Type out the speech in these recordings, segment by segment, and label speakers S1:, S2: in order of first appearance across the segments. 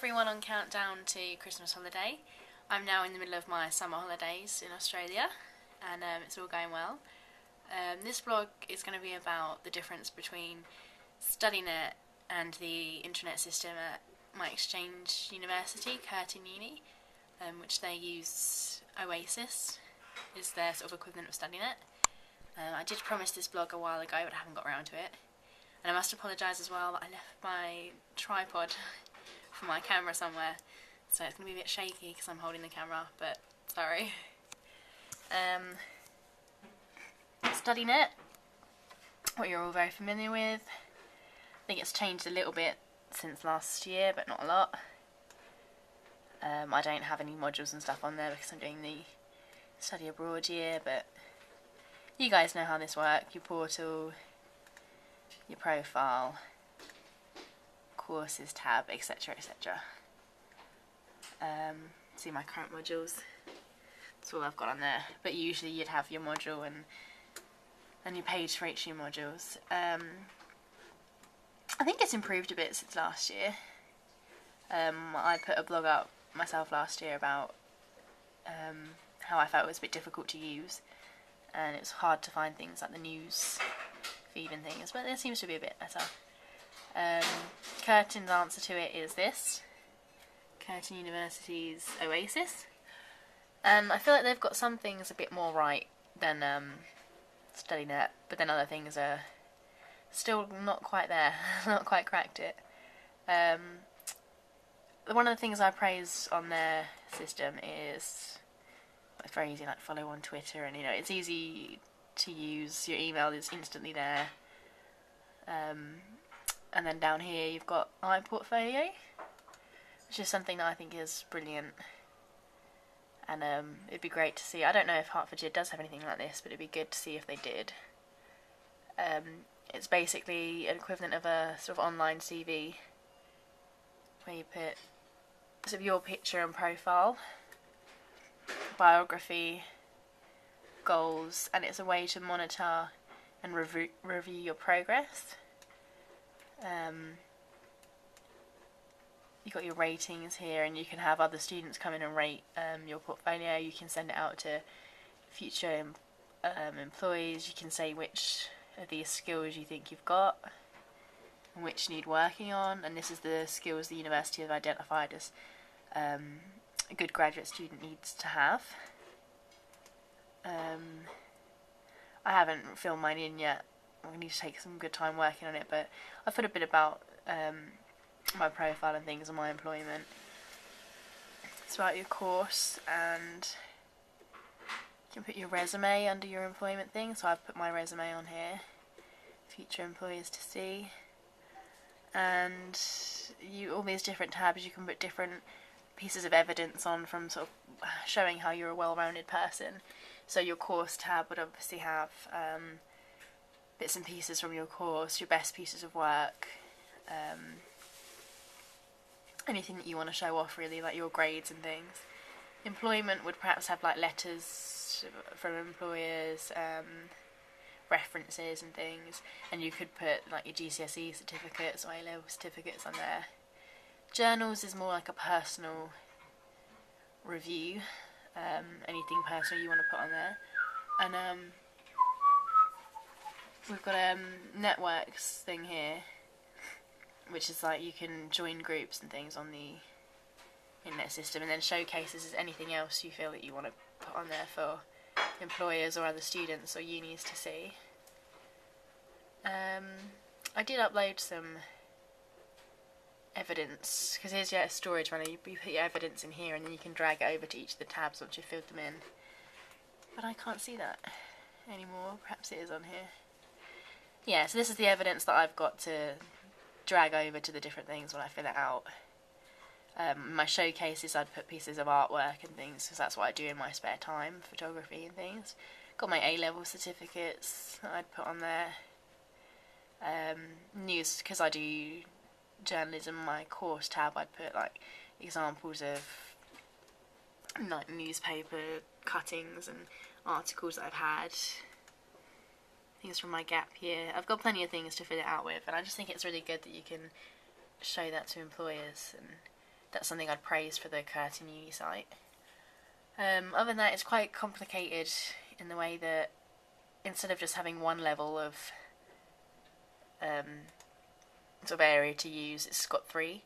S1: everyone on countdown to Christmas holiday. I'm now in the middle of my summer holidays in Australia, and it's all going well. This vlog is going to be about the difference between studynet and the internet system at my exchange university, Curtin Uni, which they use oasis, is their sort of equivalent of studynet. I did promise this vlog a while ago, but I haven't got around to it. And I must apologise as well that I left my tripod for my camera somewhere, so it's going to be a bit shaky because I'm holding the camera, but sorry. Studynet, what you're all very familiar with. I think it's changed a little bit since last year, but not a lot. I don't have any modules and stuff on there because I'm doing the study abroad year, but you guys know how this works. Your portal, your profile, courses tab, etc, etc. See my current modules, that's all I've got on there, but usually you'd have your module and your page for each of your modules. I think it's improved a bit since last year. I put a blog up myself last year about how I felt it was a bit difficult to use, and it's hard to find things like the news feed and things, but it seems to be a bit better. Curtin's answer to it is this, Curtin University's Oasis, and I feel like they've got some things a bit more right than studynet, but then other things are still not quite there, not quite cracked it. One of the things I praise on their system is it's very easy, like follow on Twitter, and it's easy to use. Your email is instantly there, and then down here you've got iPortfolio, which is something that I think is brilliant, and it'd be great to see. I don't know if Hertfordshire does have anything like this, but it'd be good to see if they did. It's basically an equivalent of a sort of online CV, where you put sort of your picture and profile, biography, goals, and it's a way to monitor and review your progress. You've got your ratings here, and you can have other students come in and rate your portfolio. You can send it out to future employees. You can say which of these skills you think you've got and which need working on, and this is the skills the university have identified as a good graduate student needs to have. I haven't filled mine in yet. I need to take some good time working on it, but I've put a bit about my profile and things on my employment. It's about your course, and you can put your resume under your employment thing, so I've put my resume on here, future employers to see. And all these different tabs, you can put different pieces of evidence on, from sort of showing how you're a well-rounded person. So your course tab would obviously have bits and pieces from your course, your best pieces of work, anything that you want to show off really, like your grades and things. Employment would perhaps have like letters from employers, references and things, and you could put like your GCSE certificates or A-level certificates on there. Journals is more like a personal review, anything personal you want to put on there. And we've got a networks thing here, which is like you can join groups and things on the internet system, and then showcases as anything else you feel that you want to put on there for employers or other students or unis to see. I did upload some evidence, because here's your storage runner. You put your evidence in here, and then you can drag it over to each of the tabs once you've filled them in. But I can't see that anymore. Perhaps it is on here. Yeah, so this is the evidence that I've got to drag over to the different things when I fill it out. My showcases, I'd put pieces of artwork and things, because that's what I do in my spare time, photography and things. Got my A-level certificates that I'd put on there. News, because I do journalism, my course tab, I'd put like examples of like newspaper cuttings and articles that I've had, things from my gap year. I've got plenty of things to fill it out with, and I just think it's really good that you can show that to employers and that's something I'd praise for the Curtin Uni site. Other than that, it's quite complicated in the way that instead of just having one level of sort of area to use, it's got 3.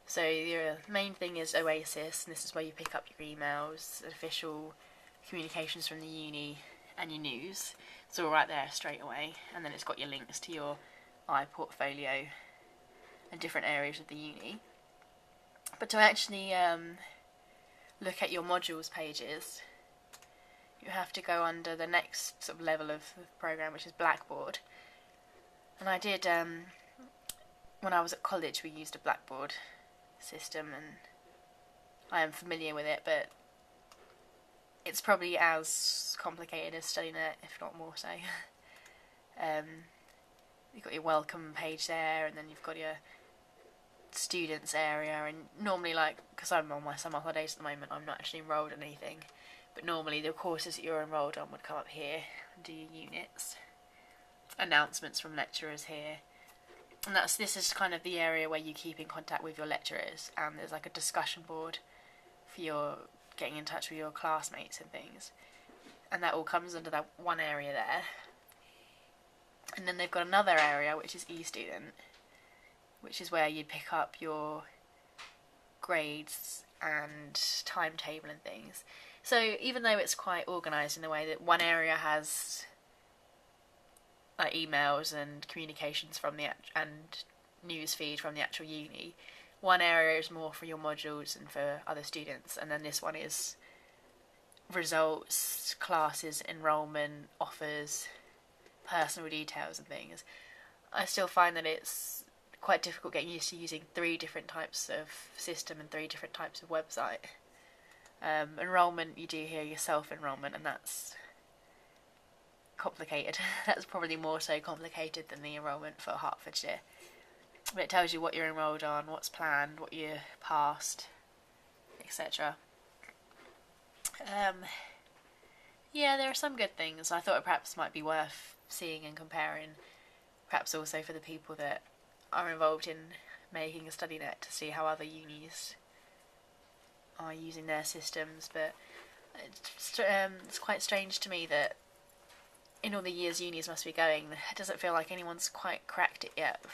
S1: So the main thing is Oasis, and this is where you pick up your emails, official communications from the uni, and your news. It's all right there straight away, and then it's got your links to your iPortfolio and different areas of the uni. But to actually look at your modules pages, you have to go under the next sort of level of the program, which is Blackboard. And I did, when I was at college, we used a Blackboard system, and I am familiar with it, but it's probably as complicated as studynet, if not more so. You've got your welcome page there, and then you've got your students area, and normally, like, because I'm on my summer holidays at the moment, I'm not actually enrolled in anything, but normally the courses that you're enrolled on would come up here and do your units. Announcements from lecturers here, and this is kind of the area where you keep in contact with your lecturers, and there's like a discussion board for your getting in touch with your classmates and things, and that all comes under that one area there. And then they've got another area which is eStudent, which is where you'd pick up your grades and timetable and things. So even though it's quite organised in the way that one area has like emails and communications from the and news feed from the actual uni, one area is more for your modules and for other students, and then this one is results, classes, enrolment, offers, personal details and things. I still find that it's quite difficult getting used to using 3 different types of system and 3 different types of website. Enrolment, you do here your self-enrolment, and that's complicated. That's probably more so complicated than the enrolment for Hertfordshire. But it tells you what you're enrolled on, what's planned, what you passed, etc. Yeah, there are some good things. I thought it perhaps might be worth seeing and comparing, perhaps also for the people that are involved in making a studynet, to see how other unis are using their systems. But it's quite strange to me that in all the years unis must be going, it doesn't feel like anyone's quite cracked it yet.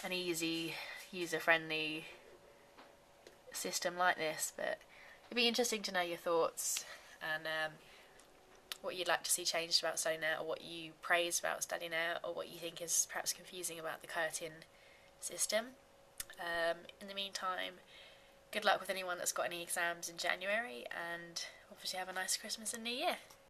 S1: An easy, user-friendly system like this, but it'd be interesting to know your thoughts and what you'd like to see changed about studynet, or what you praise about studynet, or what you think is perhaps confusing about the Curtin system. In the meantime, good luck with anyone that's got any exams in January, and obviously have a nice Christmas and New Year.